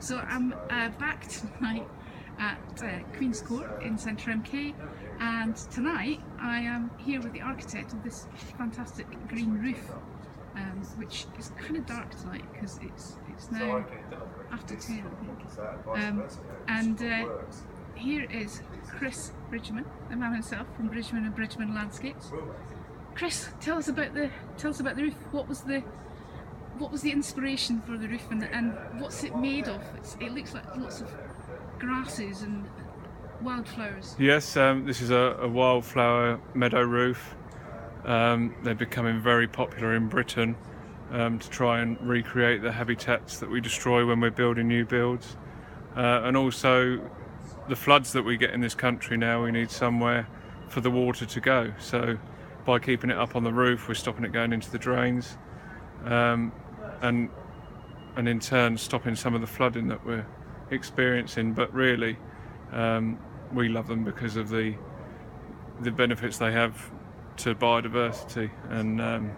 So I'm back tonight at Queen's Court in Centre MK, and tonight I am here with the architect of this fantastic green roof, which is kind of dark tonight because it's now after 10, I think. And here is Chris Bridgman, the man himself from Bridgman and Bridgman Landscapes. Chris, tell us about the roof. What was the inspiration for the roof, and what's it made of? It looks like lots of grasses and wildflowers. Yes, this is a wildflower meadow roof. They're becoming very popular in Britain to try and recreate the habitats that we destroy when we're building new builds. And also the floods that we get in this country now, we need somewhere for the water to go. So by keeping it up on the roof, we're stopping it going into the drains. And in turn stopping some of the flooding that we're experiencing. But really, we love them because of the benefits they have to biodiversity, and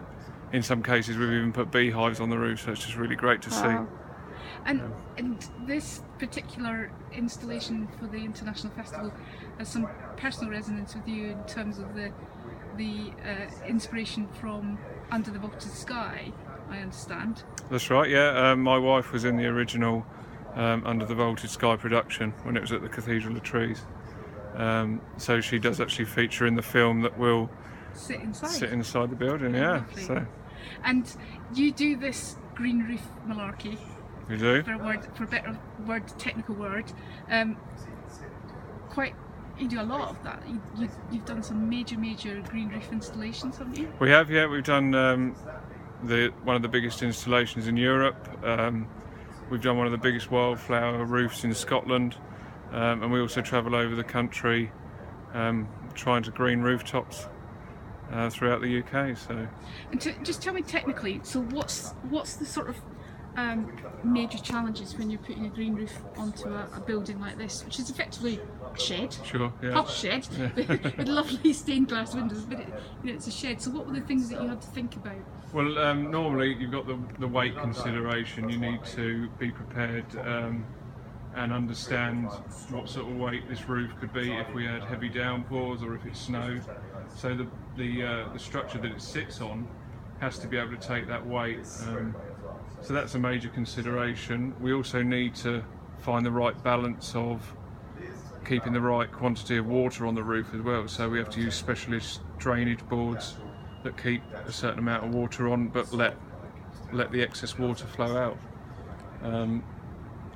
in some cases we've even put beehives on the roof, so it's just really great to see. And this particular installation for the International Festival has some personal resonance with you in terms of the inspiration from Under the Vaulted Sky, I understand. That's right, yeah. My wife was in the original Under the Vaulted Sky production when it was at the Cathedral of Trees. So she does actually feature in the film that will sit inside the building, yeah. So. And you do this green roof malarkey. We do. For a better word, technical word. You do a lot of that. You've done some major green roof installations, haven't you? We have, yeah. We've done one of the biggest installations in Europe. We've done one of the biggest wildflower roofs in Scotland, and we also travel over the country trying to green rooftops throughout the UK. So, and just tell me technically. So, what's the sort of major challenges when you're putting a green roof onto a building like this, which is effectively a shed? Sure, yeah. Posh shed, yeah. with lovely stained glass windows, but it's a shed. So, what were the things that you had to think about? Well, normally you've got the weight consideration. You need to be prepared and understand what sort of weight this roof could be if we had heavy downpours or if it snowed. So the structure that it sits on has to be able to take that weight. So that's a major consideration. We also need to find the right balance of keeping the right quantity of water on the roof as well. So we have to use specialist drainage boards that keep a certain amount of water on, but let the excess water flow out.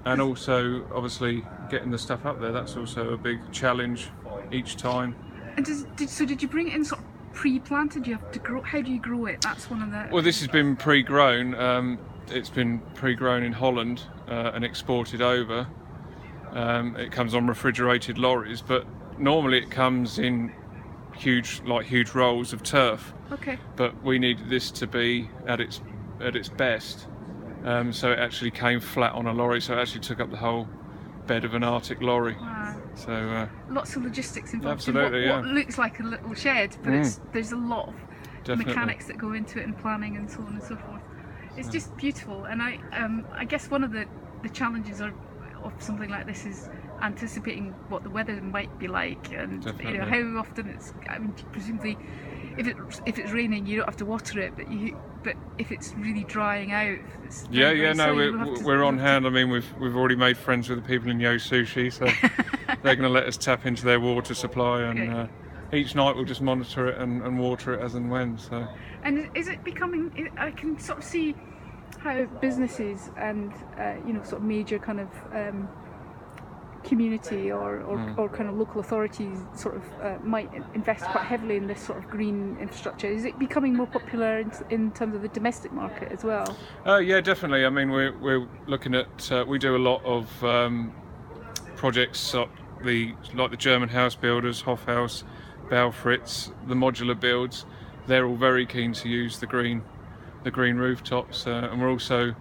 And also, obviously, getting the stuff up there, that's also a big challenge each time. And did you bring it in sort of pre-planted? You have to grow. How do you grow it? That's one of the. Well, this has been pre-grown. It's been pre-grown in Holland and exported over. It comes on refrigerated lorries, but normally it comes in huge rolls of turf. Okay. But we needed this to be at its best, so it actually came flat on a lorry. So it actually took up the whole bed of an Arctic lorry. Wow. So lots of logistics involved. Absolutely, what looks like a little shed, but there's a lot of Definitely. Mechanics that go into it, and planning and so on and so forth. It's just beautiful, and I guess one of the challenges of something like this is anticipating what the weather might be like, and how often it's. I mean, presumably, if it's raining, you don't have to water it, but if it's really drying out, it's we're on hand. I mean, we've already made friends with the people in Yo Sushi, so they're going to let us tap into their water supply, and each night we'll just monitor it and water it as and when. So. And is it becoming? I can sort of see how businesses and sort of major kind of community or kind of local authorities sort of might invest quite heavily in this sort of green infrastructure. Is it becoming more popular in terms of the domestic market as well? Yeah, definitely. I mean, we're looking at we do a lot of projects like the German house builders, Hofhaus, Balfritz, the modular builds. They're all very keen to use the green rooftops, and we're also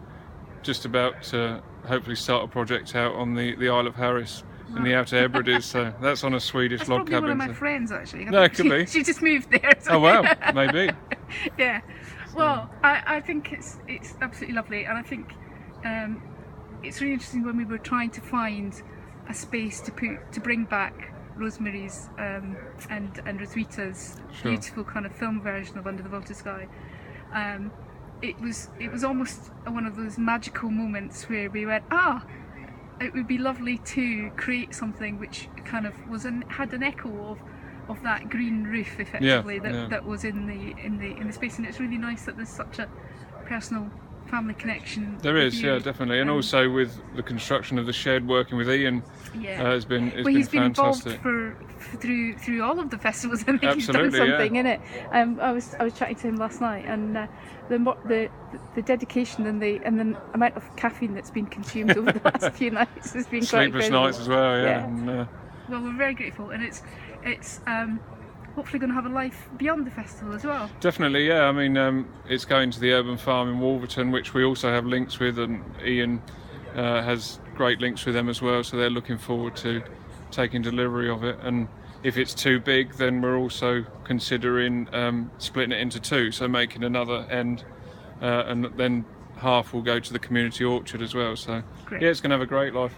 just about to hopefully start a project out on the Isle of Harris in the Outer Hebrides. So that's on a Swedish log cabin. That's probably one of my friends, actually. No, it could be. She just moved there. So. Oh wow, maybe. Yeah. Well, I think it's absolutely lovely, and I think it's really interesting when we were trying to find a space to bring back Rosemary's and Roswitha's Sure. beautiful kind of film version of Under the Vaulted Sky. It was almost one of those magical moments where we went, it would be lovely to create something which kind of had an echo of that green roof, effectively, that was in the space. And it's really nice that there's such a personal family connection. There is, yeah, definitely, and also with the construction of the shed, working with Ian, has been he's been fantastic. Involved through all of the festivals. I think Absolutely, he's done something in it. I was chatting to him last night, and the dedication and the amount of caffeine that's been consumed over the last few nights has been quite sleepless incredible. nights as well. Yeah. And, well, we're very grateful, and it's hopefully going to have a life beyond the festival as well. Definitely, yeah. I mean, it's going to the urban farm in Wolverton, which we also have links with, and Ian has great links with them as well. So they're looking forward to taking delivery of it. And if it's too big, then we're also considering splitting it into two, so making another end, and then half will go to the community orchard as well. So Great. Yeah, it's going to have a great life.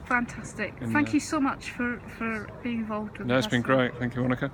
Fantastic. Thank you so much for being involved with No, the it's been festival. great. Thank you, Monica.